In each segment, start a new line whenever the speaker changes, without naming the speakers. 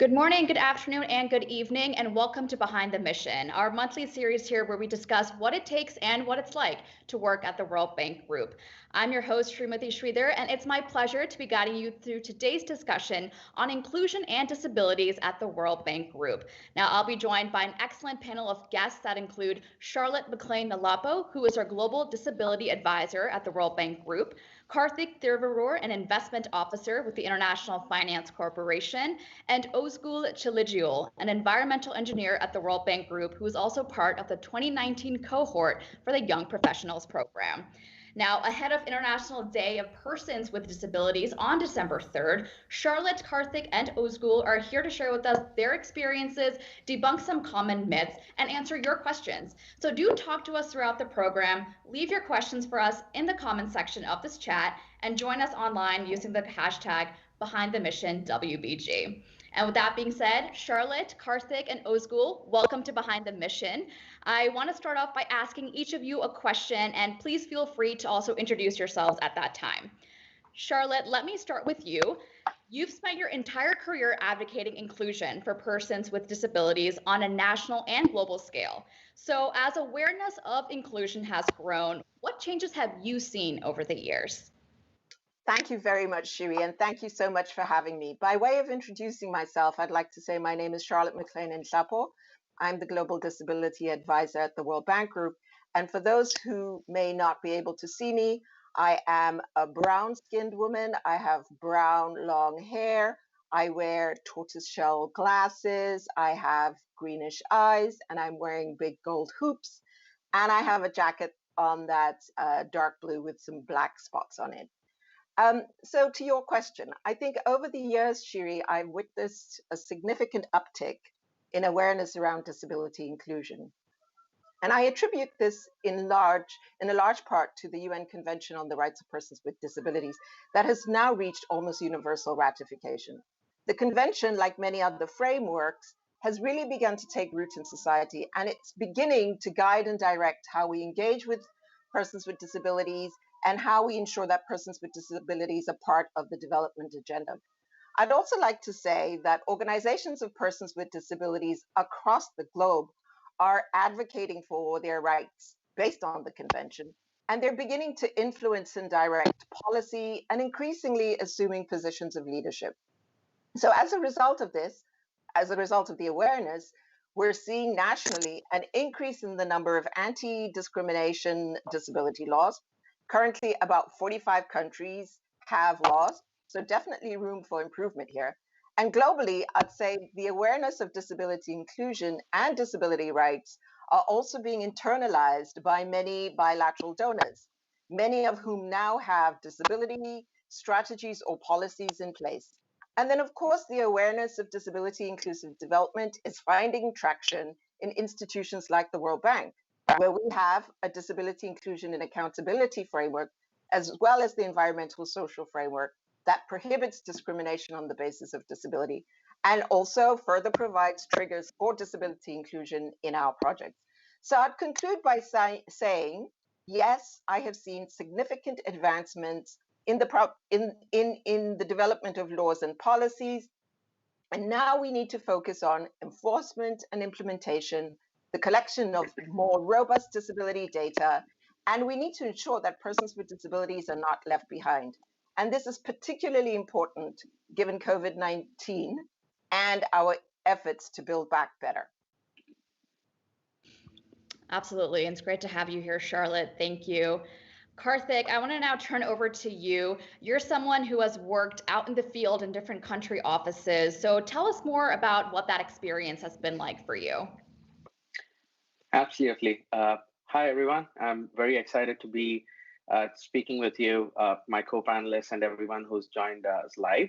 Good morning, good afternoon, and good evening, and welcome to Behind the Mission, our monthly series here where we discuss what it takes and what it's like to work at the World Bank Group. I'm your host, Srimati Sridhar, and it's my pleasure to be guiding you through today's discussion on inclusion and disabilities at the World Bank Group. Now, I'll be joined by an excellent panel of guests that include Charlotte McLean Nalapo, who is our Global Disability Advisor at the World Bank Group, Karthik Thiruvur, an Investment Officer with the International Finance Corporation, and Ozgul Chiligiul, an environmental engineer at the World Bank Group, who is also part of the 2019 cohort for the Young Professionals Program. Now, ahead of International Day of Persons with Disabilities on December 3rd, Charlotte, Karthik, and Ozgul are here to share with us their experiences, debunk some common myths, and answer your questions. So do talk to us throughout the program, leave your questions for us in the comment section of this chat, and join us online using the hashtag BehindTheMissionWBG. And with that being said, Charlotte, Karthik, and Ozgul, welcome to Behind the Mission. I want to start off by asking each of you a question, and please feel free to also introduce yourselves at that time. Charlotte, let me start with you. You've spent your entire career advocating inclusion for persons with disabilities on a national and global scale. So as awareness of inclusion has grown, what changes have you seen over the years?
Thank you very much, Shiri, and thank you so much for having me. By way of introducing myself, I'd like to say my name is Charlotte McLean Nhlapo. I'm the Global Disability Advisor at the World Bank Group. And for those who may not be able to see me, I am a brown-skinned woman. I have brown, long hair. I wear tortoiseshell glasses. I have greenish eyes, and I'm wearing big gold hoops. And I have a jacket on that's dark blue with some black spots on it. So to your question, I think over the years, Shiri, I've witnessed a significant uptick in awareness around disability inclusion. And I attribute this in a large part to the UN Convention on the Rights of Persons with Disabilities that has now reached almost universal ratification. The convention, like many other frameworks, has really begun to take root in society, and it's beginning to guide and direct how we engage with persons with disabilities and how we ensure that persons with disabilities are part of the development agenda. I'd also like to say that organizations of persons with disabilities across the globe are advocating for their rights based on the convention, and they're beginning to influence and direct policy and increasingly assuming positions of leadership. So as a result of this, as a result of the awareness, we're seeing nationally an increase in the number of anti-discrimination disability laws. Currently, about 45 countries have laws, so definitely room for improvement here. And globally, I'd say the awareness of disability inclusion and disability rights are also being internalized by many bilateral donors, many of whom now have disability strategies or policies in place. And then, of course, the awareness of disability inclusive development is finding traction in institutions like the World Bank, where we have a disability inclusion and accountability framework, as well as the environmental social framework that prohibits discrimination on the basis of disability and also further provides triggers for disability inclusion in our projects. So I'd conclude by saying, yes, I have seen significant advancements in the development of laws and policies. And now we need to focus on enforcement and implementation, the collection of more robust disability data, and we need to ensure that persons with disabilities are not left behind. And this is particularly important given COVID-19 and our efforts to build back better.
Absolutely. And it's great to have you here, Charlotte. Thank you. Karthik, I want to now turn over to you. You're someone who has worked out in the field in different country offices. So tell us more about what that experience has been like for you.
Absolutely. Hi, everyone. I'm very excited to be speaking with you, my co-panelists, and everyone who's joined us live.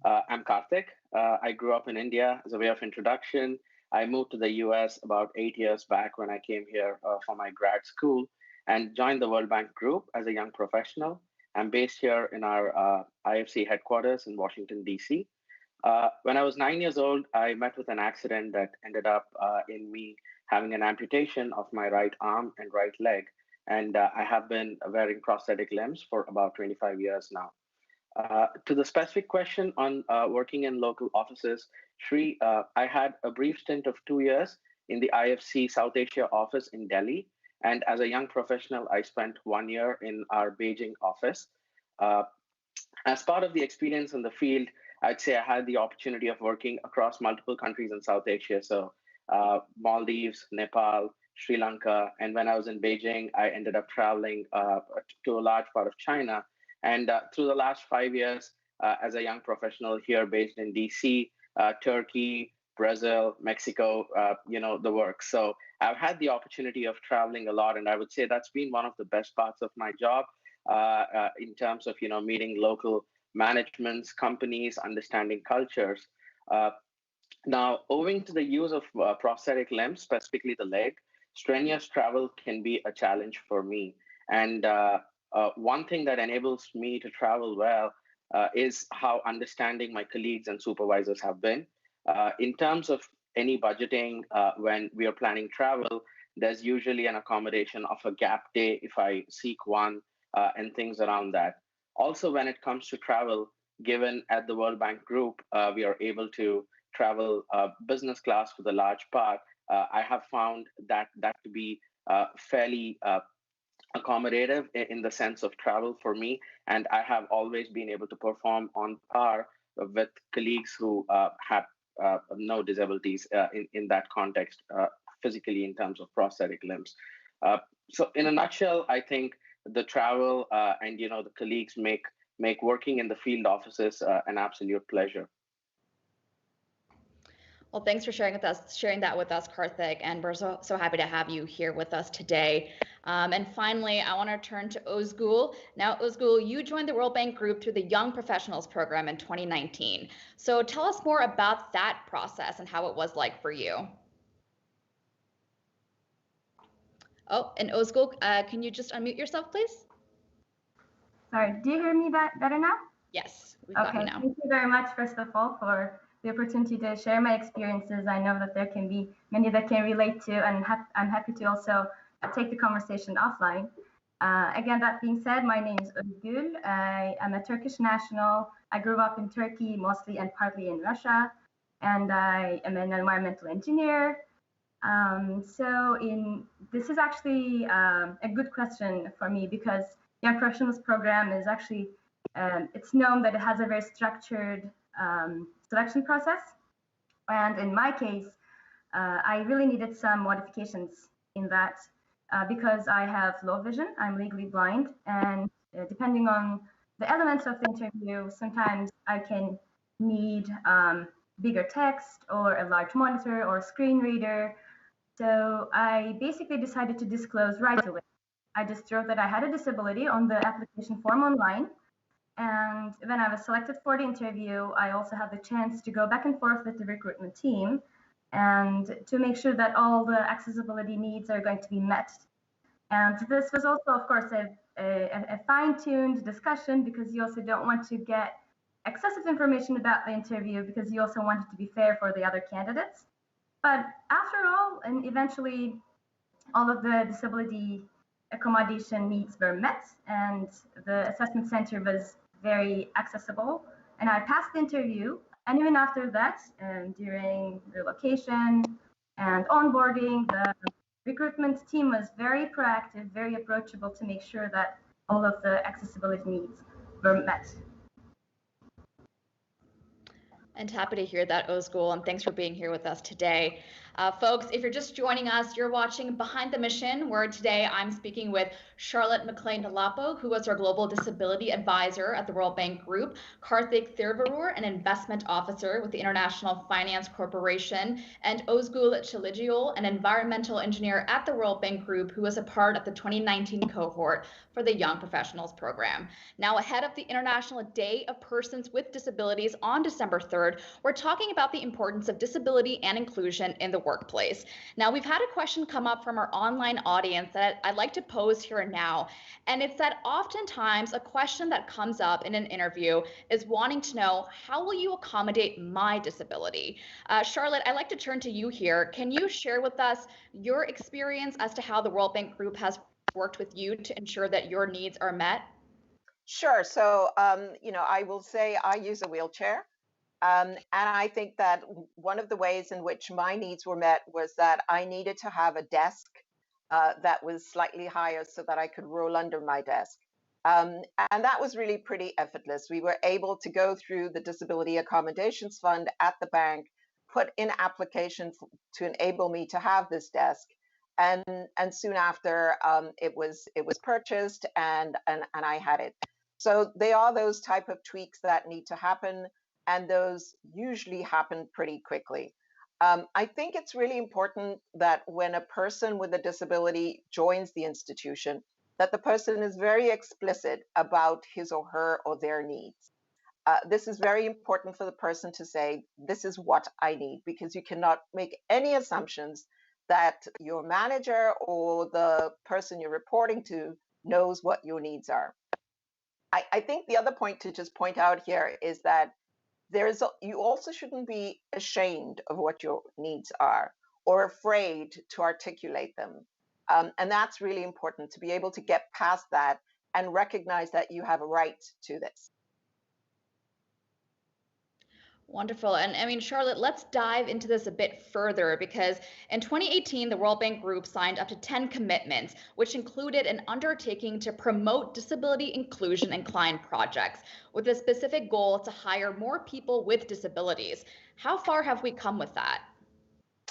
I'm Karthik. I grew up in India. As a way of introduction, I moved to the US about 8 years back when I came here for my grad school and joined the World Bank Group as a young professional. I'm based here in our IFC headquarters in Washington, DC. When I was 9 years old, I met with an accident that ended up in me having an amputation of my right arm and right leg. And I have been wearing prosthetic limbs for about 25 years now. To the specific question on working in local offices, Shri, I had a brief stint of 2 years in the IFC South Asia office in Delhi. And as a young professional, I spent 1 year in our Beijing office. Uh, as part of the experience in the field, I'd say I had the opportunity of working across multiple countries in South Asia. So Maldives, Nepal, Sri Lanka. And when I was in Beijing, I ended up traveling to a large part of China. And through the last 5 years, as a young professional here based in DC, Turkey, Brazil, Mexico, the work. So I've had the opportunity of traveling a lot. And I would say that's been one of the best parts of my job in terms of, meeting local managements, companies, understanding cultures. Uh, Now, owing to the use of prosthetic limbs, specifically the leg, strenuous travel can be a challenge for me. And one thing that enables me to travel well is how understanding my colleagues and supervisors have been. In terms of any budgeting, when we are planning travel, there's usually an accommodation of a gap day if I seek one, and things around that. Also, when it comes to travel, given at the World Bank Group, we are able to travel business class for the large part. I have found that to be fairly accommodative in the sense of travel for me, and I have always been able to perform on par with colleagues who have no disabilities in that context, physically in terms of prosthetic limbs. So, in a nutshell, I think the travel and the colleagues make working in the field offices an absolute pleasure.
Well, thanks for sharing that with us, Karthik, and we're so happy to have you here with us today. And finally, I want to turn to Ozgul. Now, Ozgul, you joined the World Bank Group through the Young Professionals Program in 2019. So tell us more about that process and how it was like for you. Oh, and Ozgul, can you just unmute yourself, please?
Sorry, do you hear me better now?
Yes, we've got you now.
Thank you very much, first of all, for the opportunity to share my experiences. I know that there can be many that can relate to, and I'm happy to also take the conversation offline. Again, that being said, my name is Ozgul. I am a Turkish national. I grew up in Turkey, mostly and partly in Russia, and I am an environmental engineer. This is actually a good question for me because Young Professionals Program is actually, it's known that it has a very structured selection process. And in my case, I really needed some modifications in that because I have low vision, I'm legally blind, and depending on the elements of the interview, sometimes I can need bigger text or a large monitor or a screen reader. So I basically decided to disclose right away. I just wrote that I had a disability on the application form online. And when I was selected for the interview, I also had the chance to go back and forth with the recruitment team and to make sure that all the accessibility needs are going to be met. And this was also, of course, a fine-tuned discussion because you also don't want to get excessive information about the interview because you also want it to be fair for the other candidates. But after all, and eventually all of the disability accommodation needs were met and the assessment center was very accessible, and I passed the interview. And even after that, during relocation and onboarding, the recruitment team was very proactive, very approachable to make sure that all of the accessibility needs were met.
And happy to hear that, Ozgul, and thanks for being here with us today. Folks, if you're just joining us, you're watching Behind the Mission, where today I'm speaking with Charlotte McLean-Dolapo, who is our Global Disability Advisor at the World Bank Group, Karthik Thiruvallur, an Investment Officer with the International Finance Corporation, and Ozgul Chiligiol, an Environmental Engineer at the World Bank Group, who was a part of the 2019 cohort for the Young Professionals Program. Now, ahead of the International Day of Persons with Disabilities on December 3rd, we're talking about the importance of disability and inclusion in the workplace. Now, we've had a question come up from our online audience that I'd like to pose here and now, and it's that oftentimes a question that comes up in an interview is wanting to know, how will you accommodate my disability? Charlotte, I'd like to turn to you here. Can you share with us your experience as to how the World Bank Group has worked with you to ensure that your needs are met?
Sure. So, I will say I use a wheelchair. And I think that one of the ways in which my needs were met was that I needed to have a desk that was slightly higher so that I could roll under my desk. And that was really pretty effortless. We were able to go through the Disability Accommodations Fund at the bank, put in application to enable me to have this desk. And, and soon after, it was purchased, and I had it. So they are those type of tweaks that need to happen, and those usually happen pretty quickly. I think it's really important that when a person with a disability joins the institution, that the person is very explicit about his or her or their needs. This is very important for the person to say, this is what I need, because you cannot make any assumptions that your manager or the person you're reporting to knows what your needs are. I think the other point to just point out here is that you also shouldn't be ashamed of what your needs are or afraid to articulate them. And that's really important, to be able to get past that and recognize that you have a right to this.
Wonderful. And I mean, Charlotte, let's dive into this a bit further because in 2018, the World Bank Group signed up to 10 commitments, which included an undertaking to promote disability inclusion in client projects with a specific goal to hire more people with disabilities. How far have we come with that?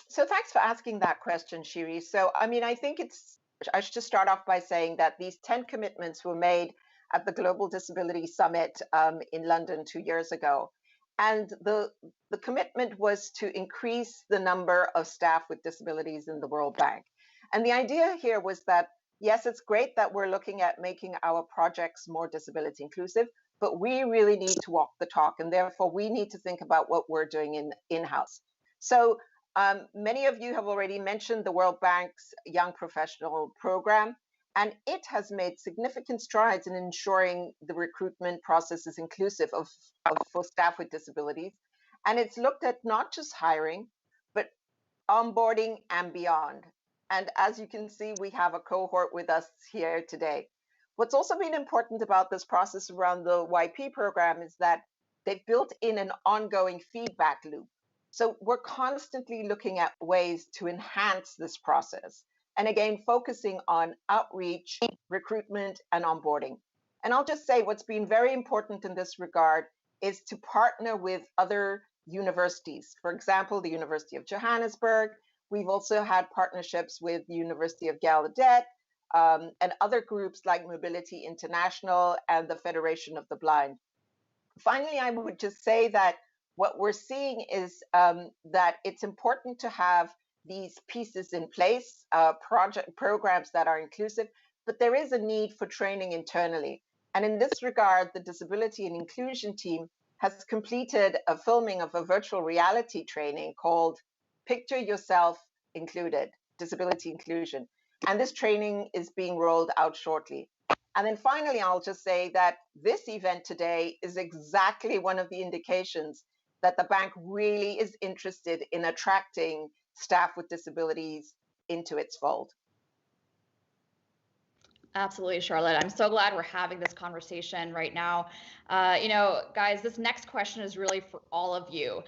So thanks for asking that question, Shiri. So, I mean, I should just start off by saying that these 10 commitments were made at the Global Disability Summit in London 2 years ago. And the commitment was to increase the number of staff with disabilities in the World Bank. And the idea here was that, yes, it's great that we're looking at making our projects more disability inclusive, but we really need to walk the talk. And therefore, we need to think about what we're doing in-house. So many of you have already mentioned the World Bank's Young Professional Program, and it has made significant strides in ensuring the recruitment process is inclusive for staff with disabilities. And it's looked at not just hiring, but onboarding and beyond. And as you can see, we have a cohort with us here today. What's also been important about this process around the YP program is that they've built in an ongoing feedback loop. So we're constantly looking at ways to enhance this process. And again, focusing on outreach, recruitment, and onboarding. And I'll just say what's been very important in this regard is to partner with other universities. For example, the University of Johannesburg. We've also had partnerships with the University of Gallaudet and other groups like Mobility International and the Federation of the Blind. Finally, I would just say that what we're seeing is that it's important to have these pieces in place, programs that are inclusive, but there is a need for training internally. And in this regard, the Disability and Inclusion team has completed a filming of a virtual reality training called Picture Yourself Included, Disability Inclusion. And this training is being rolled out shortly. And then finally, I'll just say that this event today is exactly one of the indications that the bank really is interested in attracting staff with disabilities into its fold.
Absolutely, Charlotte. I'm so glad we're having this conversation right now. Guys, this next question is really for all of you.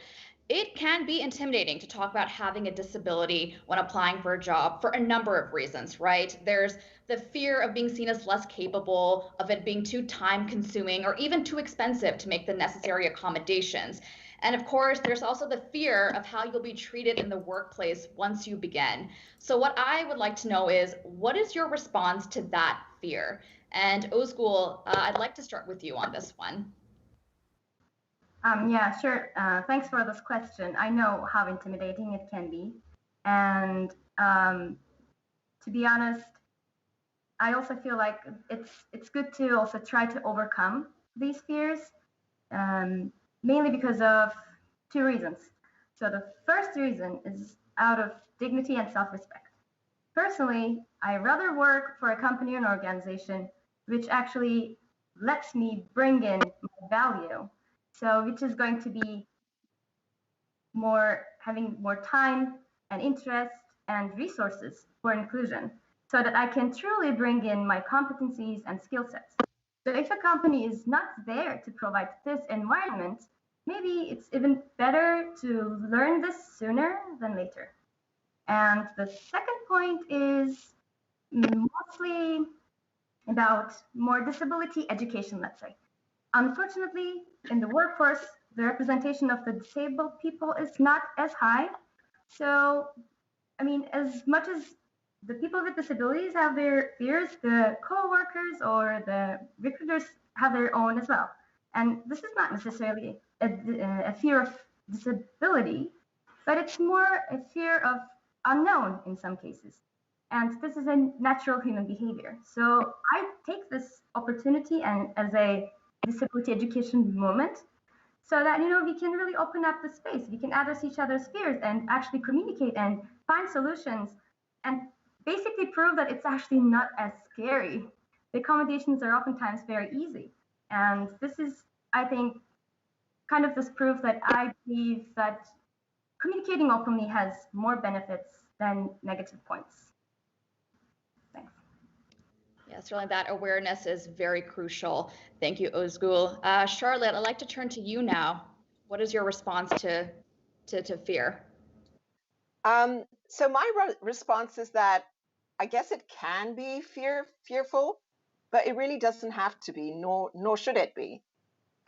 It can be intimidating to talk about having a disability when applying for a job for a number of reasons, right? There's the fear of being seen as less capable, of it being too time consuming, or even too expensive to make the necessary accommodations. And of course, there's also the fear of how you'll be treated in the workplace once you begin. So what I would like to know is, what is your response to that fear? And Ozgul, I'd like to start with you on this one.
Yeah, sure. Thanks for this question. I know how intimidating it can be. And to be honest, I also feel like it's good to also try to overcome these fears, mainly because of two reasons. So the first reason is out of dignity and self-respect. Personally, I rather work for a company or an organization which actually lets me bring in my value. So which is going to be having more time and interest and resources for inclusion so that I can truly bring in my competencies and skill sets. So if a company is not there to provide this environment, maybe it's even better to learn this sooner than later. And the second point is mostly about more disability education, let's say. Unfortunately, in the workforce, the representation of the disabled people is not as high. So, I mean, as much as the people with disabilities have their fears, the co-workers or the recruiters have their own as well. And this is not necessarily a fear of disability, but it's more a fear of unknown in some cases. And this is a natural human behavior. So I take this opportunity and as a disability education moment so that we can really open up the space, we can address each other's fears and actually communicate and find solutions and basically prove that it's actually not as scary. The accommodations are oftentimes very easy, and this is, I think, kind of this proof that I believe that communicating openly has more benefits than negative points. Thanks.
Yeah, certainly that awareness is very crucial. Thank you, Ozgul. Charlotte, I'd like to turn to you now. What is your response to fear?
So my response is that I guess it can be fearful, but it really doesn't have to be, nor should it be.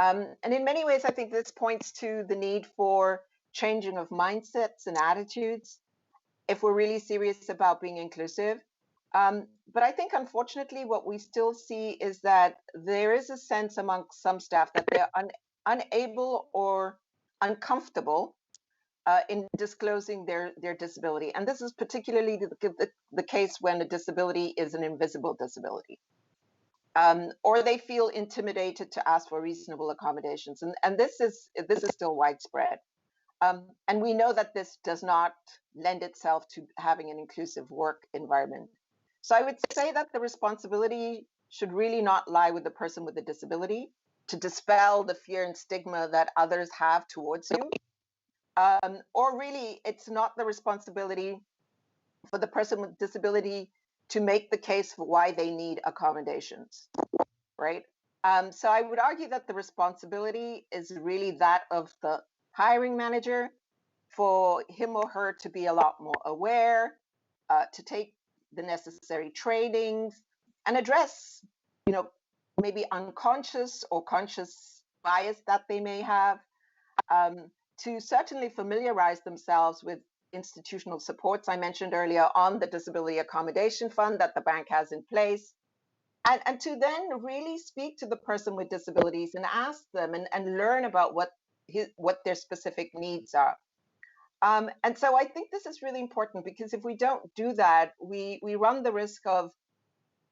And in many ways, I think this points to the need for changing of mindsets and attitudes if we're really serious about being inclusive. But I think, unfortunately, what we still see is that there is a sense among some staff that they're unable or uncomfortable in disclosing their disability. And this is particularly the case when a disability is an invisible disability. Or they feel intimidated to ask for reasonable accommodations. And this is still widespread. And we know that this does not lend itself to having an inclusive work environment. So I would say that the responsibility should really not lie with the person with the disability to dispel the fear and stigma that others have towards you. Or really, it's not the responsibility for the person with disability to make the case for why they need accommodations, right? So I would argue that the responsibility is really that of the hiring manager for him or her to be a lot more aware, to take the necessary trainings and address, maybe unconscious or conscious bias that they may have, to certainly familiarize themselves with institutional supports I mentioned earlier on the Disability Accommodation Fund that the bank has in place, and to then really speak to the person with disabilities and ask them and learn about what their specific needs are. And so I think this is really important, because if we don't do that, we run the risk of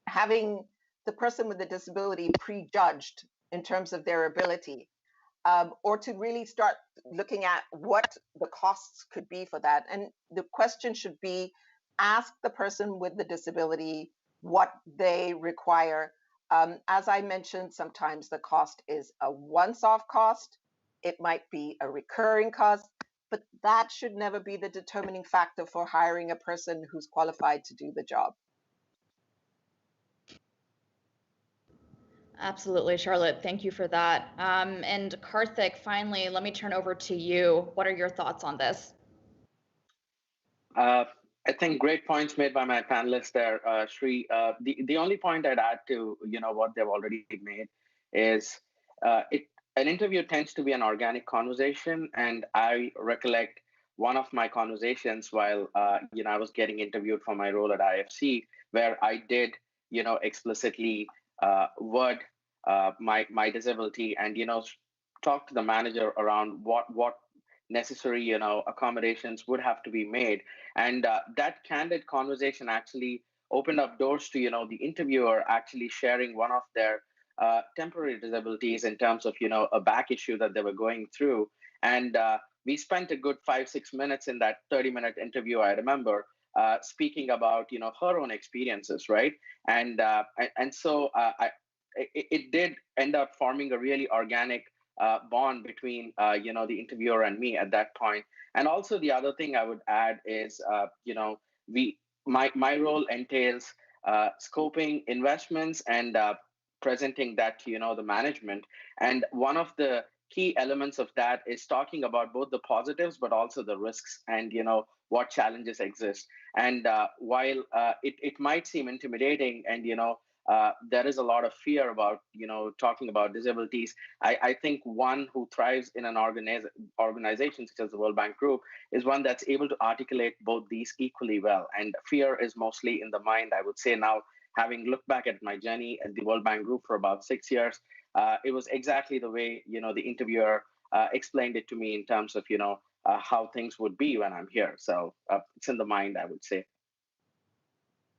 having the person with the disability prejudged in terms of their ability, or to really start looking at what the costs could be for that. And the question should be, ask the person with the disability what they require. As I mentioned, sometimes the cost is a once-off cost. It might be a recurring cost, but that should never be the determining factor for hiring a person who's qualified to do the job.
Absolutely, Charlotte. Thank you for that. And Karthik, finally, let me turn over to you. What are your thoughts on this?
I think great points made by my panelists there, Shri. The only point I'd add to what they've already made is an interview tends to be an organic conversation, and I recollect one of my conversations while I was getting interviewed for my role at IFC, where I did explicitly word my disability and talk to the manager around what necessary accommodations would have to be made, and that candid conversation actually opened up doors to the interviewer actually sharing one of their temporary disabilities in terms of a back issue that they were going through, and we spent a good 5-6 minutes in that 30-minute interview, I remember, speaking about her own experiences, right? And so it did end up forming a really organic bond between the interviewer and me at that point. And also the other thing I would add is my role entails scoping investments and presenting that to the management. And one of the key elements of that is talking about both the positives but also the risks, and what challenges exist. And while it might seem intimidating, and there is a lot of fear about talking about disabilities, I think one who thrives in an organization such as the World Bank Group is one that's able to articulate both these equally well. And fear is mostly in the mind, I would say. Now, having looked back at my journey at the World Bank Group for about 6 years, it was exactly the way the interviewer explained it to me, in terms of how things would be when I'm here. So it's in the mind, I would say.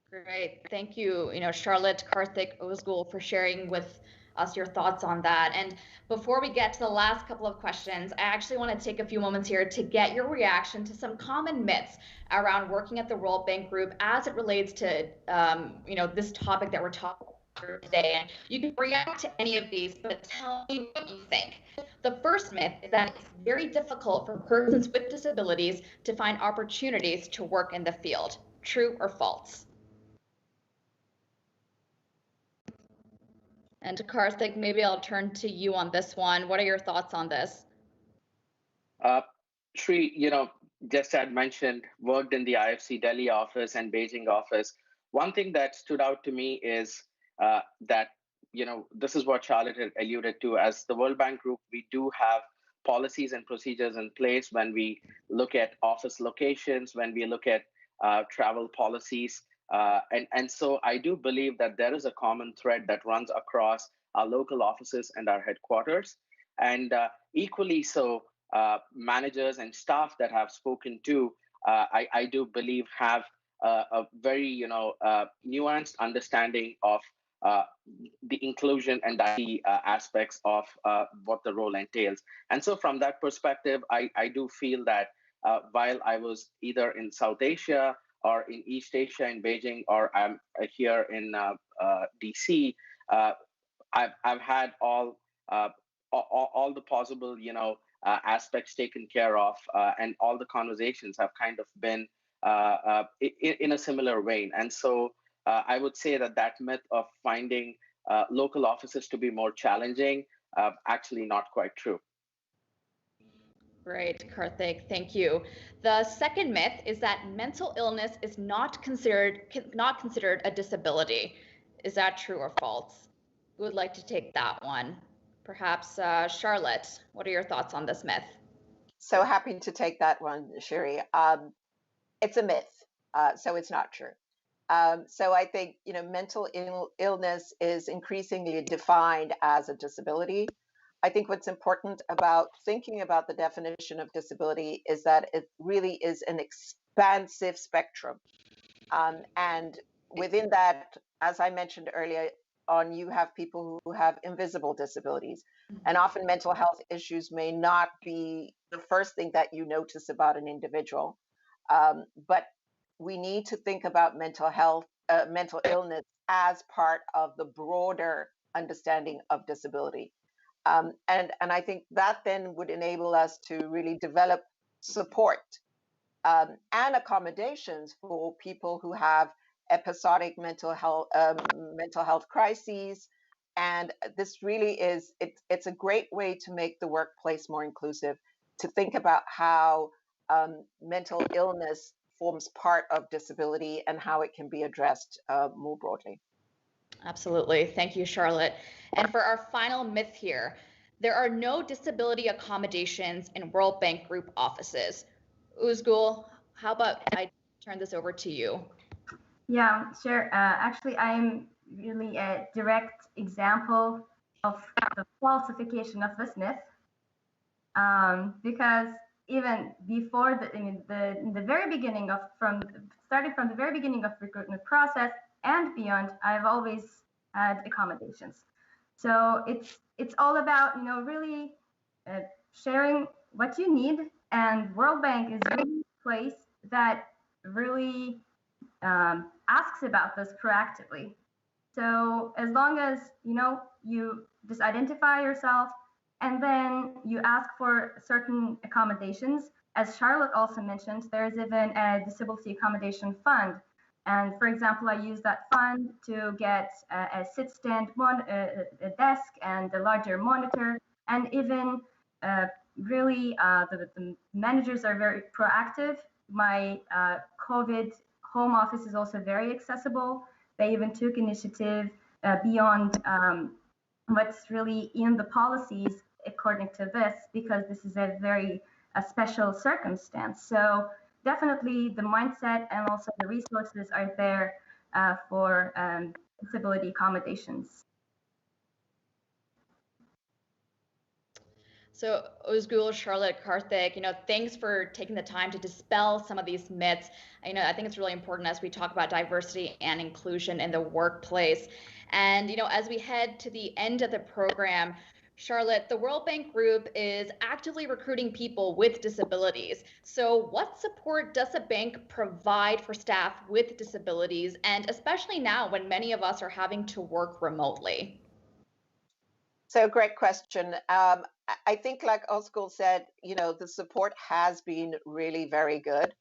Great. Thank you, Charlotte, Karthik, Ozgul, for sharing with us your thoughts on that. And before we get to the last couple of questions, I actually want to take a few moments here to get your reaction to some common myths around working at the World Bank Group as it relates to, this topic that we're talking about today. And you can react to any of these, but tell me what you think. The first myth is that it's very difficult for persons with disabilities to find opportunities to work in the field. True or false? And to Karthik, maybe I'll turn to you on this one. What are your thoughts on this?
Shri, just had mentioned, worked in the IFC Delhi office and Beijing office. One thing that stood out to me is that, this is what Charlotte had alluded to. As the World Bank Group, we do have policies and procedures in place when we look at office locations, when we look at travel policies. And so I do believe that there is a common thread that runs across our local offices and our headquarters. And equally so, managers and staff that have spoken to, I do believe have a very nuanced understanding of the inclusion and diversity aspects of what the role entails. And so from that perspective, I do feel that while I was either in South Asia or in East Asia in Beijing, or I'm here in DC, I've had all the possible aspects taken care of, and all the conversations have kind of been in a similar vein. And so I would say that myth of finding local offices to be more challenging, actually not quite true.
Great, Karthik, thank you. The second myth is that mental illness is not considered a disability. Is that true or false? Who would like to take that one? Perhaps Charlotte, what are your thoughts on this myth?
So happy to take that one, Shiri. It's a myth, so it's not true. So I think mental illness is increasingly defined as a disability. I think what's important about thinking about the definition of disability is that it really is an expansive spectrum. And within that, as I mentioned earlier on, you have people who have invisible disabilities. And often mental health issues may not be the first thing that you notice about an individual. But we need to think about mental illness as part of the broader understanding of disability. And I think that then would enable us to really develop support and accommodations for people who have episodic mental health crises. And this really is, it's a great way to make the workplace more inclusive, to think about how mental illness forms part of disability and how it can be addressed more broadly.
Absolutely. Thank you, Charlotte. And for our final myth here, there are no disability accommodations in World Bank Group offices. Ozgul, how about I turn this over to you?
Yeah, sure. Actually, I'm really a direct example of the falsification of this myth, because even before in the very beginning starting from the very beginning of recruitment process and beyond, I've always had accommodations. So it's all about really sharing what you need, and World Bank is really a place that really asks about this proactively. So as long as you just identify yourself, and then you ask for certain accommodations. As Charlotte also mentioned, there's even a disability accommodation fund And for example, I use that fund to get a sit-stand a desk and a larger monitor, and even really the managers are very proactive. My COVID home office is also very accessible. They even took initiative beyond what's really in the policies according to this, because this is a very special circumstance. So definitely the mindset and also the resources are there for disability accommodations.
So Ozgul, Charlotte, Karthik, thanks for taking the time to dispel some of these myths. I think it's really important as we talk about diversity and inclusion in the workplace. And, as we head to the end of the program, Charlotte, the World Bank Group is actively recruiting people with disabilities. So what support does the bank provide for staff with disabilities, and especially now when many of us are having to work remotely?
So great question. I think, like Ozgul said, the support has been really very good.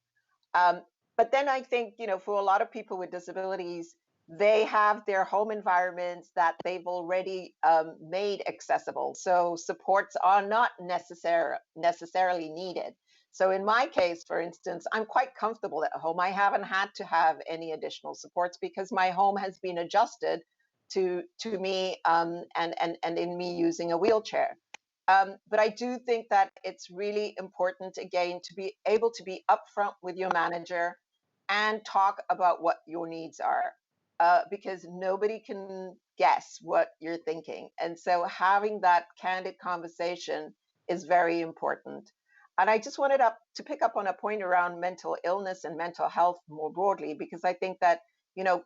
But then I think, for a lot of people with disabilities, they have their home environments that they've already made accessible. So supports are not necessarily needed. So in my case, for instance, I'm quite comfortable at home. I haven't had to have any additional supports because my home has been adjusted to me and in me using a wheelchair. But I do think that it's really important, again, to be able to be upfront with your manager and talk about what your needs are, because nobody can guess what you're thinking. And so having that candid conversation is very important. And I just wanted to pick up on a point around mental illness and mental health more broadly, because I think that,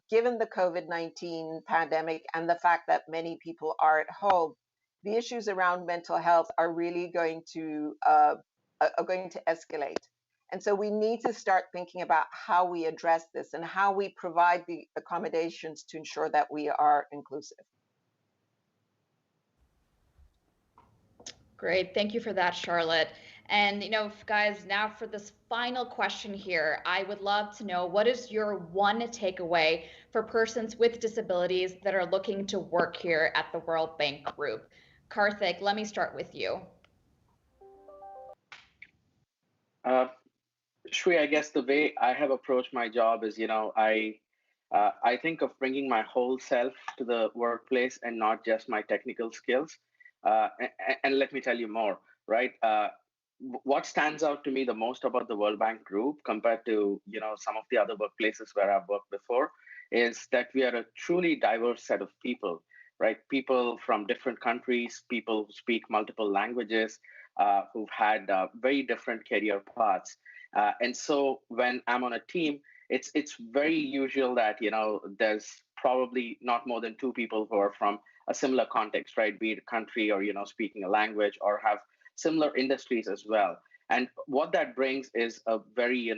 given the COVID-19 pandemic and the fact that many people are at home, the issues around mental health are really going to escalate. And so we need to start thinking about how we address this and how we provide the accommodations to ensure that we are inclusive.
Great. Thank you for that, Charlotte. And, guys, now for this final question here, I would love to know, what is your one takeaway for persons with disabilities that are looking to work here at the World Bank Group? Karthik, let me start with you.
Shri, I guess the way I have approached my job is, I think of bringing my whole self to the workplace and not just my technical skills. And let me tell you more, right? What stands out to me the most about the World Bank Group compared to, some of the other workplaces where I've worked before is that we are a truly diverse set of people, right? People from different countries, people who speak multiple languages, who've had very different career paths. And so when I'm on a team, it's very usual that, there's probably not more than two people who are from a similar context, right? Be it a country or, speaking a language or have similar industries as well. And what that brings is a very,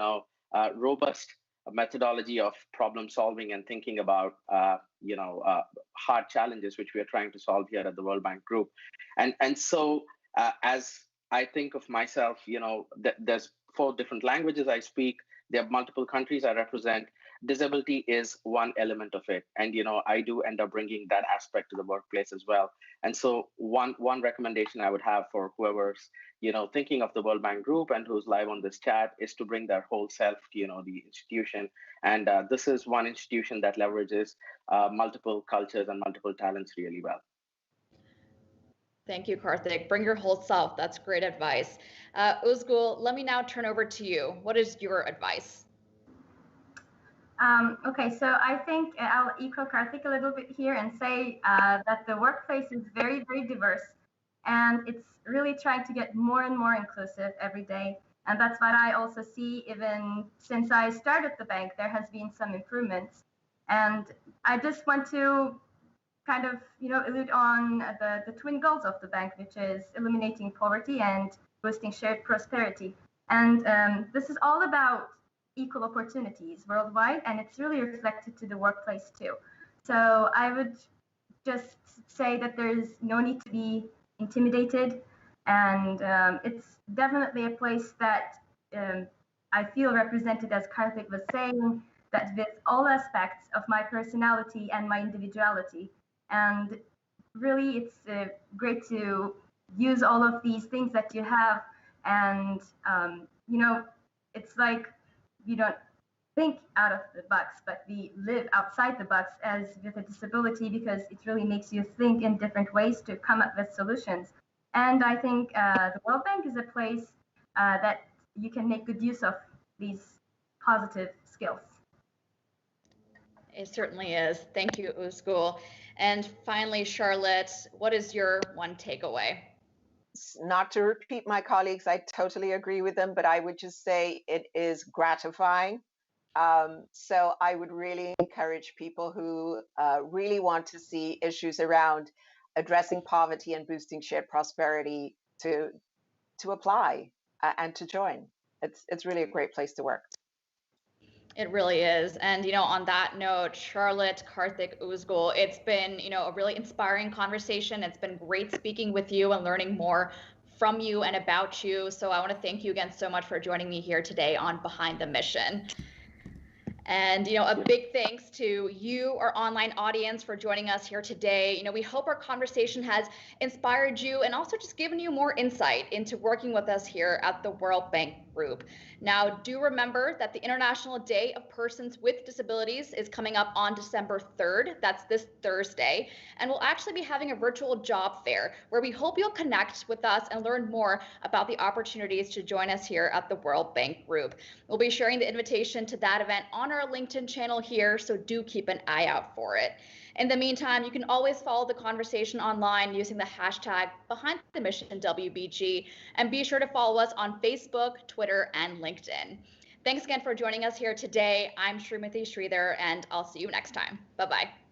robust methodology of problem solving and thinking about, hard challenges, which we are trying to solve here at the World Bank Group. And so as I think of myself, there's 4 different languages I speak. There are multiple countries I represent. Disability is one element of it. And, I do end up bringing that aspect to the workplace as well. And so one recommendation I would have for whoever's, thinking of the World Bank Group and who's live on this chat is to bring their whole self to, the institution. And this is one institution that leverages multiple cultures and multiple talents really well.
Thank you, Karthik. Bring your whole self. That's great advice. Ozgul, let me now turn over to you. What is your advice?
Okay, so I think I'll echo Karthik a little bit here and say that the workplace is very, very diverse, and it's really trying to get more and more inclusive every day. And that's what I also see. Even since I started the bank, there has been some improvements. And I just want to kind of, allude on the twin goals of the bank, which is eliminating poverty and boosting shared prosperity. And this is all about equal opportunities worldwide, and it's really reflected to the workplace too. So I would just say that there's no need to be intimidated, and it's definitely a place that I feel represented, as Karthik was saying, that with all aspects of my personality and my individuality. And really, it's great to use all of these things that you have. And, it's like you don't think out of the box, but we live outside the box as with a disability, because it really makes you think in different ways to come up with solutions. And I think the World Bank is a place that you can make good use of these positive skills.
It certainly is. Thank you, Özgül. And finally, Charlotte, what is your one takeaway?
Not to repeat my colleagues, I totally agree with them, but I would just say it is gratifying. So I would really encourage people who really want to see issues around addressing poverty and boosting shared prosperity to apply and to join. It's really a great place to work.
It really is. And, on that note, Charlotte, Karthik, Özgül, it's been, a really inspiring conversation. It's been great speaking with you and learning more from you and about you. So I want to thank you again so much for joining me here today on Behind the Mission. And, a big thanks to you, our online audience, for joining us here today. We hope our conversation has inspired you and also just given you more insight into working with us here at the World Bank Group. Now, do remember that the International Day of Persons with Disabilities is coming up on December 3rd. That's this Thursday. And we'll actually be having a virtual job fair where we hope you'll connect with us and learn more about the opportunities to join us here at the World Bank Group. We'll be sharing the invitation to that event on our LinkedIn channel here, so do keep an eye out for it. In the meantime, you can always follow the conversation online using the hashtag BehindTheMissionWBG, and be sure to follow us on Facebook, Twitter, and LinkedIn. Thanks again for joining us here today. I'm Srimati Sridhar, and I'll see you next time. Bye-bye.